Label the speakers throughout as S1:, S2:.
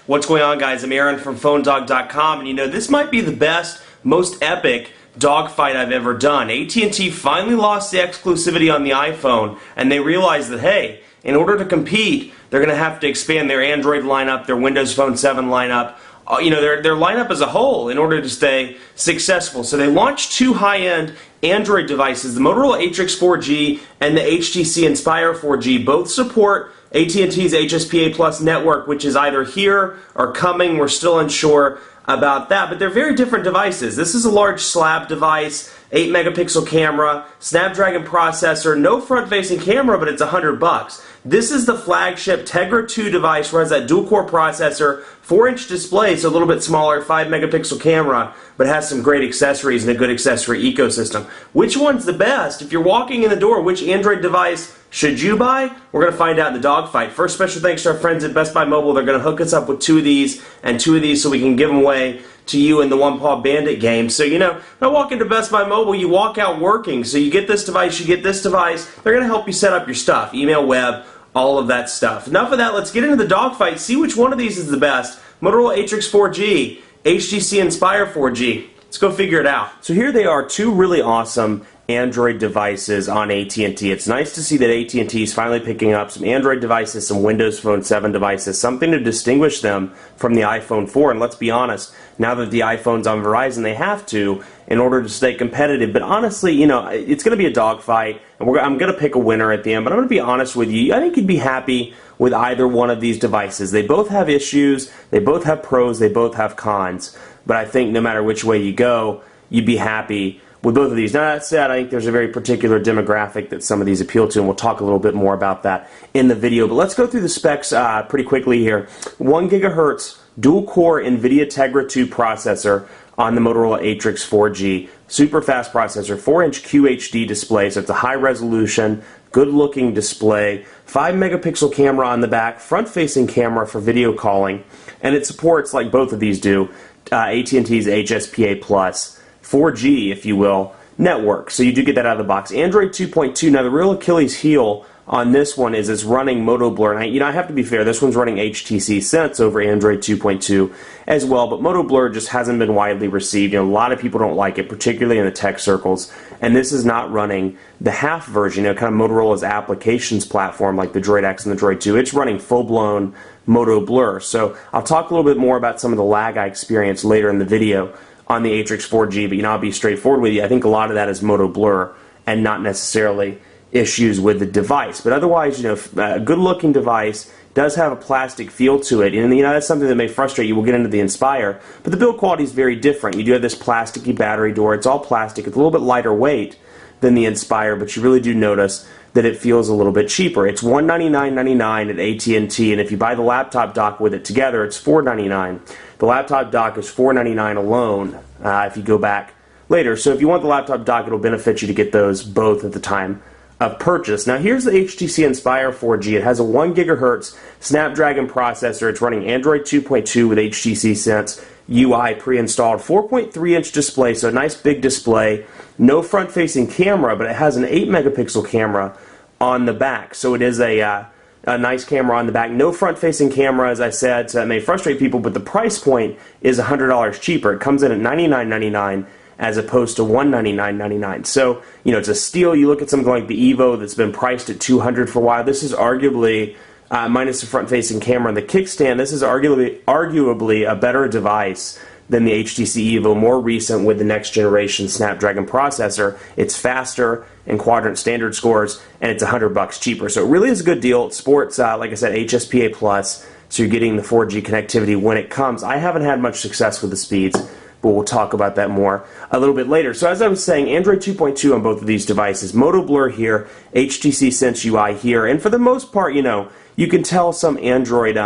S1: What's going on, guys? I'm Aaron from PhoneDog.com, and you know, this might be the best, most epic dogfight I've ever done. AT&T finally lost the exclusivity on the iPhone, and they realized that, hey, in order to compete, they're going to have to expand their Android lineup, their Windows Phone 7 lineup, their lineup as a whole in order to stay successful. So they launched two high-end Android devices, the Motorola Atrix 4G and the HTC Inspire 4G. Both support AT&T's HSPA Plus network, which is either here or coming. We're still unsure about that, but they're very different devices. This is a large slab device, 8 megapixel camera, Snapdragon processor, no front-facing camera, but it's $100. This is the flagship Tegra 2 device, where it has that dual-core processor, 4-inch display, so a little bit smaller, 5 megapixel camera, but has some great accessories and a good accessory ecosystem. Which one's the best? If you're walking in the door, which Android device should you buy? We're going to find out in the dogfight. First, special thanks to our friends at Best Buy Mobile. They're going to hook us up with two of these and two of these so we can give them away to you in the One Paw Bandit game. So, when I walk into Best Buy Mobile, you walk out working. So you get this device, you get this device. They're going to help you set up your stuff, email, web, all of that stuff. Enough of that. Let's get into the dogfight. See which one of these is the best. Motorola Atrix 4G, HTC Inspire 4G. Let's go figure it out. So here they are, two really awesome Android devices on AT&T. It's nice to see that AT&T is finally picking up some Android devices, some Windows Phone 7 devices, something to distinguish them from the iPhone 4. And let's be honest, now that the iPhone's on Verizon, they have to in order to stay competitive. But honestly, it's going to be a dogfight, and I'm going to pick a winner at the end. But I'm going to be honest with you. I think you'd be happy with either one of these devices. They both have issues, they both have pros, they both have cons. But I think no matter which way you go, you'd be happy with both of these. Now, that said, I think there's a very particular demographic that some of these appeal to, and we'll talk a little bit more about that in the video. But let's go through the specs pretty quickly here. 1 gigahertz dual-core NVIDIA Tegra 2 processor on the Motorola Atrix 4G. Super fast processor, 4-inch QHD display, so it's a high-resolution, good-looking display. 5 megapixel camera on the back, front-facing camera for video calling, and it supports, like both of these do, AT&T's HSPA Plus 4G, if you will, network. So you do get that out of the box. Android 2.2. Now the real Achilles heel on this one is it's running Moto Blur. And I have to be fair, this one's running HTC Sense over Android 2.2 as well, but Moto Blur just hasn't been widely received. A lot of people don't like it, particularly in the tech circles. And this is not running the half version, kind of Motorola's applications platform like the Droid X and the Droid 2. It's running full-blown Moto Blur. So I'll talk a little bit more about some of the lag I experienced later in the video on the Atrix 4G, but I'll be straightforward with you. I think a lot of that is Moto Blur and not necessarily issues with the device. But otherwise, a good-looking device does have a plastic feel to it, and that's something that may frustrate you. We'll get into the Inspire, but the build quality is very different. You do have this plasticky battery door. It's all plastic. It's a little bit lighter weight than the Inspire, but you really do notice that it feels a little bit cheaper. It's $199.99 at AT&T, and if you buy the laptop dock with it together, it's $499. The laptop dock is $499 alone if you go back later. So if you want the laptop dock, it'll benefit you to get those both at the time of purchase. Now here's the HTC Inspire 4G. It has a 1 gigahertz Snapdragon processor. It's running Android 2.2 with HTC Sense UI pre-installed. 4.3-inch display, so a nice big display. No front-facing camera, but it has an 8 megapixel camera on the back. So it is a nice camera on the back. No front-facing camera, as I said, so that may frustrate people, but the price point is $100 cheaper. It comes in at $99.99 as opposed to $199.99. So, it's a steal. You look at something like the Evo that's been priced at $200 for a while. This is arguably, minus the front-facing camera and the kickstand, this is arguably a better device than the HTC Evo, more recent with the next generation Snapdragon processor. It's faster in quadrant standard scores, and it's $100 cheaper. So it really is a good deal. It sports, like I said, HSPA Plus, so you're getting the 4G connectivity when it comes. I haven't had much success with the speeds, but we'll talk about that more a little bit later. So as I was saying, Android 2.2 on both of these devices, Moto Blur here, HTC Sense UI here, and for the most part, you can tell some Android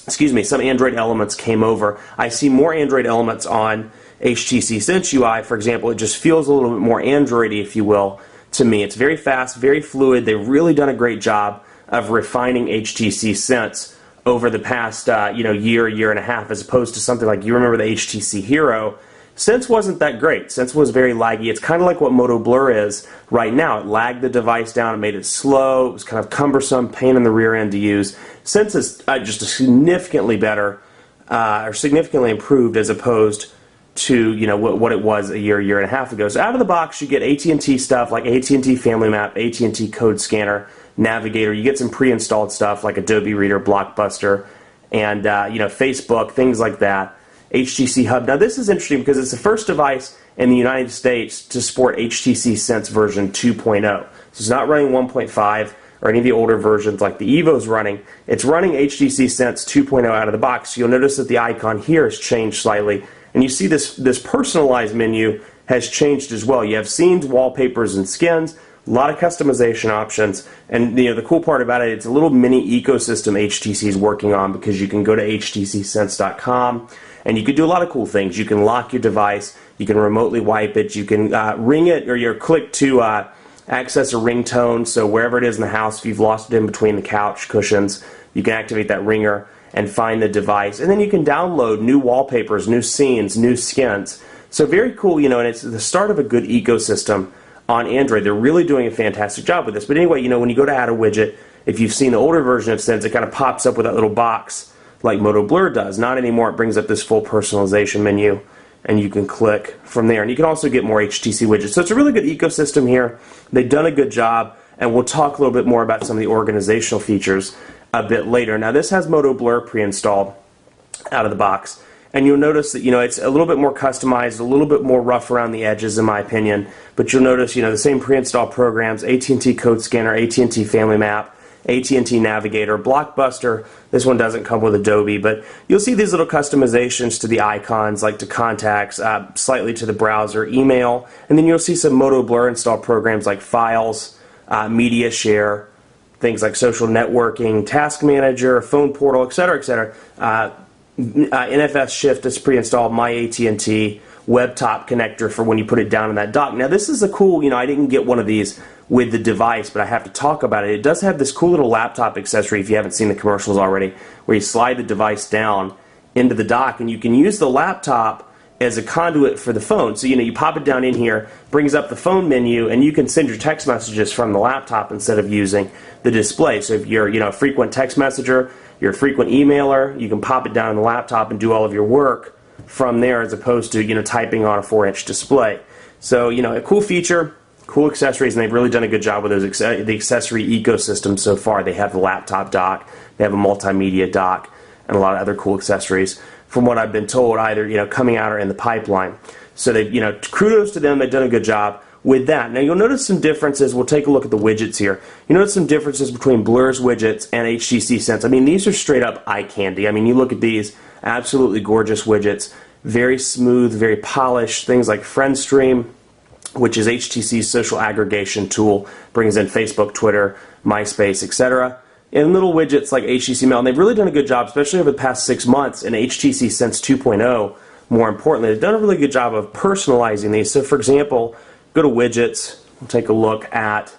S1: some Android elements came over. I see more Android elements on HTC Sense UI, for example. It just feels a little bit more Android-y, if you will, to me. It's very fast, very fluid. They've really done a great job of refining HTC Sense over the past year and a half, as opposed to something like, you remember the HTC Hero Sense wasn't that great. Sense was very laggy. It's kind of like what Moto Blur is right now. It lagged the device down. It made it slow. It was kind of cumbersome, pain in the rear end to use. Sense is just significantly better, or significantly improved as opposed to what it was a year and a half ago. So out of the box, you get AT&T stuff like AT&T Family Map, AT&T Code Scanner, Navigator. You get some pre-installed stuff like Adobe Reader, Blockbuster, and Facebook, things like that. HTC Hub. Now this is interesting because it's the first device in the United States to support HTC Sense version 2.0. So it's not running 1.5 or any of the older versions like the Evo's running. It's running HTC Sense 2.0 out of the box. So you'll notice that the icon here has changed slightly, and you see this personalized menu has changed as well. You have scenes, wallpapers, and skins. A lot of customization options, and the cool part about it, it's a little mini ecosystem HTC is working on, because you can go to htcsense.com and you can do a lot of cool things. You can lock your device, you can remotely wipe it, you can ring it, or you click to access a ringtone. So wherever it is in the house, if you've lost it in between the couch cushions, you can activate that ringer and find the device, and then you can download new wallpapers, new scenes, new skins. So very cool, and it's the start of a good ecosystem on Android. They're really doing a fantastic job with this. But anyway, when you go to add a widget, if you've seen the older version of Sense, it kind of pops up with that little box like Moto Blur does. Not anymore. It brings up this full personalization menu, and you can click from there. And you can also get more HTC widgets. So it's a really good ecosystem here. They've done a good job, and we'll talk a little bit more about some of the organizational features a bit later. Now this has Moto Blur pre-installed out of the box. And you'll notice that it's a little bit more customized, a little bit more rough around the edges, in my opinion. But you'll notice the same pre-installed programs: AT&T Code Scanner, AT&T Family Map, AT&T Navigator, Blockbuster. This one doesn't come with Adobe, but you'll see these little customizations to the icons, like to contacts, slightly to the browser, email, and then you'll see some Moto Blur installed programs like Files, Media Share, things like Social Networking, Task Manager, Phone Portal, etc., etc. NFS Shift is pre-installed, My AT&T, WebTop connector for when you put it down in that dock. Now this is a cool, I didn't get one of these with the device, but I have to talk about it. It does have this cool little laptop accessory, if you haven't seen the commercials already, where you slide the device down into the dock, and you can use the laptop as a conduit for the phone. So you pop it down in here, brings up the phone menu, and you can send your text messages from the laptop instead of using the display. So if you're a frequent text messenger, you're a frequent emailer, you can pop it down on the laptop and do all of your work from there, as opposed to typing on a 4-inch display. So a cool feature, cool accessories, and they've really done a good job with the accessory ecosystem so far. They have the laptop dock, they have a multimedia dock, and a lot of other cool accessories, from what I've been told, either coming out or in the pipeline. So they kudos to them. They've done a good job with that. Now you'll notice some differences. We'll take a look at the widgets here. You notice some differences between Blur's widgets and HTC Sense. I mean, these are straight up eye candy. I mean, you look at these, absolutely gorgeous widgets, very smooth, very polished. Things like FriendStream, which is HTC's social aggregation tool, brings in Facebook, Twitter, MySpace, etc. And little widgets like HTC Mail. And they've really done a good job, especially over the past 6 months in HTC Sense 2.0. More importantly, they've done a really good job of personalizing these. So for example, go to widgets, we'll take a look at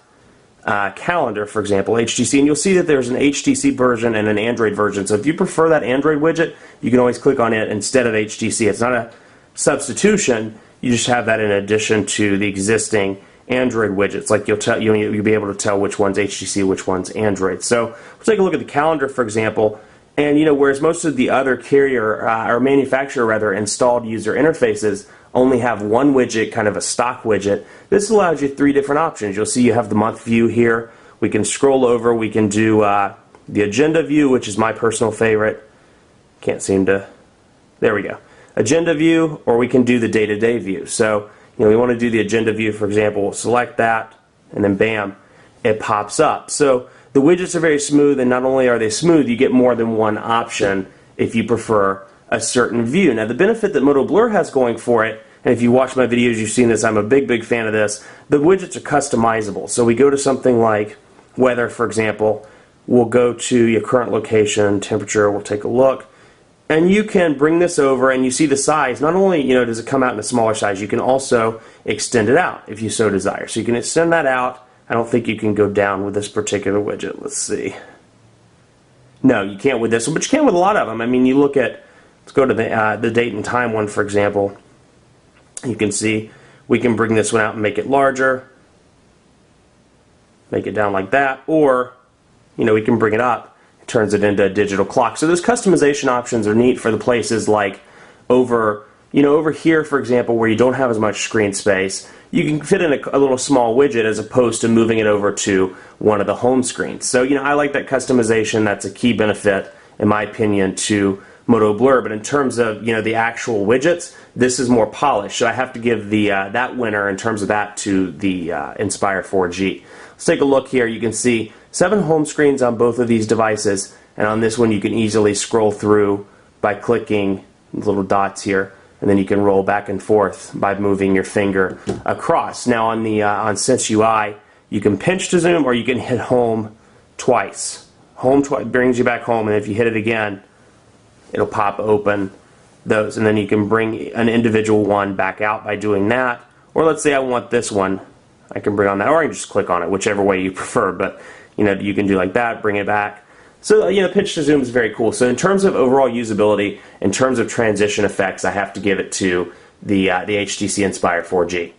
S1: calendar, for example, HTC, and you'll see that there's an HTC version and an Android version. So if you prefer that Android widget, you can always click on it instead of HTC. It's not a substitution, you just have that in addition to the existing Android widgets. Like you'll be able to tell which one's HTC, which one's Android. So we'll take a look at the calendar, for example, and whereas most of the other carrier or manufacturer rather installed user interfaces only have one widget, kind of a stock widget, this allows you 3 different options. You'll see you have the month view here. We can scroll over. We can do the agenda view, which is my personal favorite. Can't seem to. There we go. Agenda view, or we can do the day-to-day view. So we want to do the agenda view, for example. We'll select that, and then bam, it pops up. So the widgets are very smooth, and not only are they smooth, you get more than one option if you prefer a certain view. Now the benefit that Moto Blur has going for it, and if you watch my videos you've seen this, I'm a big fan of this, the widgets are customizable. So we go to something like weather, for example. We'll go to your current location, temperature, we'll take a look, and you can bring this over and you see the size. Not only does it come out in a smaller size, you can also extend it out if you so desire. So you can extend that out. I don't think you can go down with this particular widget. Let's see. No, you can't with this one, but you can with a lot of them. I mean, you look at, let's go to the date and time one, for example. You can see we can bring this one out and make it larger, make it down like that, or we can bring it up. It turns it into a digital clock. So those customization options are neat for the places like over here, for example, where you don't have as much screen space. You can fit in a little small widget as opposed to moving it over to one of the home screens. So I like that customization. That's a key benefit, in my opinion, to Moto Blur. But in terms of the actual widgets, this is more polished. So I have to give the that winner in terms of that to the Inspire 4G. Let's take a look here. You can see 7 home screens on both of these devices, and on this one you can easily scroll through by clicking the little dots here, and then you can roll back and forth by moving your finger across. Now on the on Sense UI, you can pinch to zoom, or you can hit home twice. Home brings you back home, and if you hit it again, it'll pop open those, and then you can bring an individual one back out by doing that. Or let's say I want this one, I can bring on that, or I can just click on it, whichever way you prefer. But you can do like that, bring it back. So pinch to zoom is very cool. So in terms of overall usability, in terms of transition effects, I have to give it to the HTC Inspire 4G.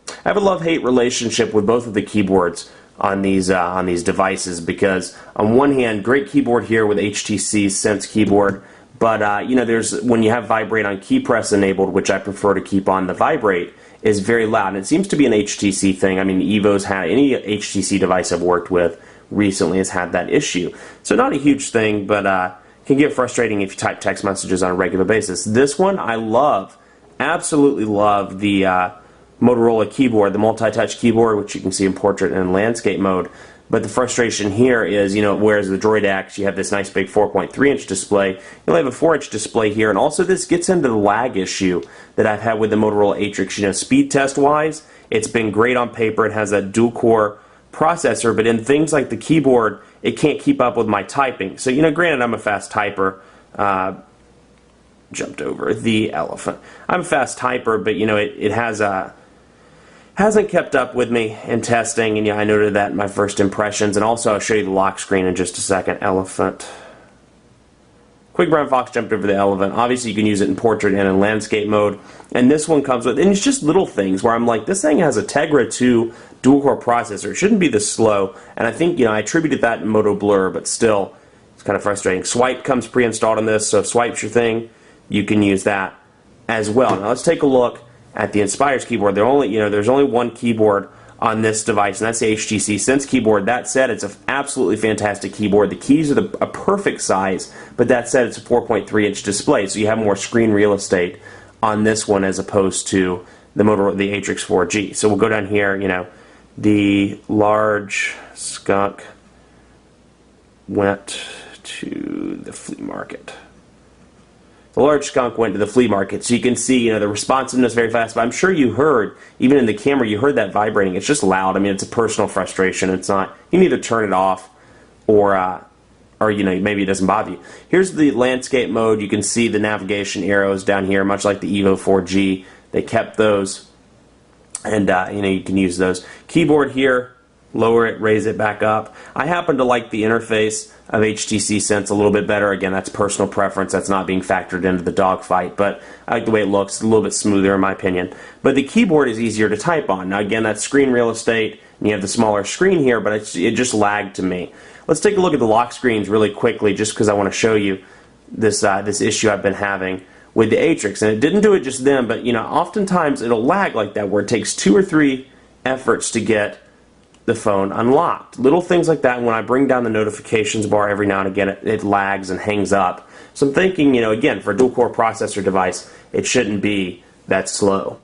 S1: I have a love-hate relationship with both of the keyboards on these devices, because on one hand, great keyboard here with HTC's Sense keyboard, but there's when you have vibrate on key press enabled, which I prefer to keep on, the vibrate is very loud, and it seems to be an HTC thing. I mean, Evo's had any HTC device I've worked with recently has had that issue. So not a huge thing, but can get frustrating if you type text messages on a regular basis. This one I love, absolutely love the Motorola keyboard, the multi-touch keyboard, which you can see in portrait and landscape mode. But the frustration here is, whereas the Droid X, you have this nice big 4.3-inch display, you'll have a 4-inch display here, and also this gets into the lag issue that I've had with the Motorola Atrix. Speed test-wise, it's been great on paper. It has a dual-core processor, but in things like the keyboard, it can't keep up with my typing. So, granted, I'm a fast typer. Jumped over the elephant. I'm a fast typer, but, it has a... hasn't kept up with me in testing, and I noted that in my first impressions. And also, I'll show you the lock screen in just a second. Elephant. Quick Brown Fox jumped over the elephant. Obviously, you can use it in portrait and in landscape mode. And this one comes with, and it's just little things where I'm like, this thing has a Tegra 2 dual-core processor. It shouldn't be this slow. And I think, I attributed that in Moto Blur, but still, it's kind of frustrating. Swipe comes pre-installed on this, so if Swipe's your thing, you can use that as well. Now, let's take a look at the Inspire's keyboard. There's only one keyboard on this device, and that's the HTC Sense keyboard. That said, it's an absolutely fantastic keyboard. The keys are a perfect size, but that said, it's a 4.3-inch display, so you have more screen real estate on this one as opposed to the Atrix 4G. So we'll go down here. The large skunk went to the flea market. The large skunk went to the flea market, so you can see, the responsiveness very fast. But I'm sure you heard, even in the camera, you heard that vibrating. It's just loud. I mean, it's a personal frustration. It's not. You can either turn it off, or maybe it doesn't bother you. Here's the landscape mode. You can see the navigation arrows down here, much like the Evo 4G. They kept those, and you can use those. Keyboard here. Lower it, raise it back up. I happen to like the interface of HTC Sense a little bit better. Again, that's personal preference. That's not being factored into the Dogfight, but I like the way it looks. It's a little bit smoother in my opinion. But the keyboard is easier to type on. Now again, that's screen real estate, and you have the smaller screen here, but it just lagged to me. Let's take a look at the lock screens really quickly, just because I want to show you this issue I've been having with the Atrix. And it didn't do it just then, but oftentimes it'll lag like that, where it takes 2 or 3 efforts to get the phone unlocked. Little things like that, and when I bring down the notifications bar every now and again, it lags and hangs up. So I'm thinking, again, for a dual-core processor device, it shouldn't be that slow.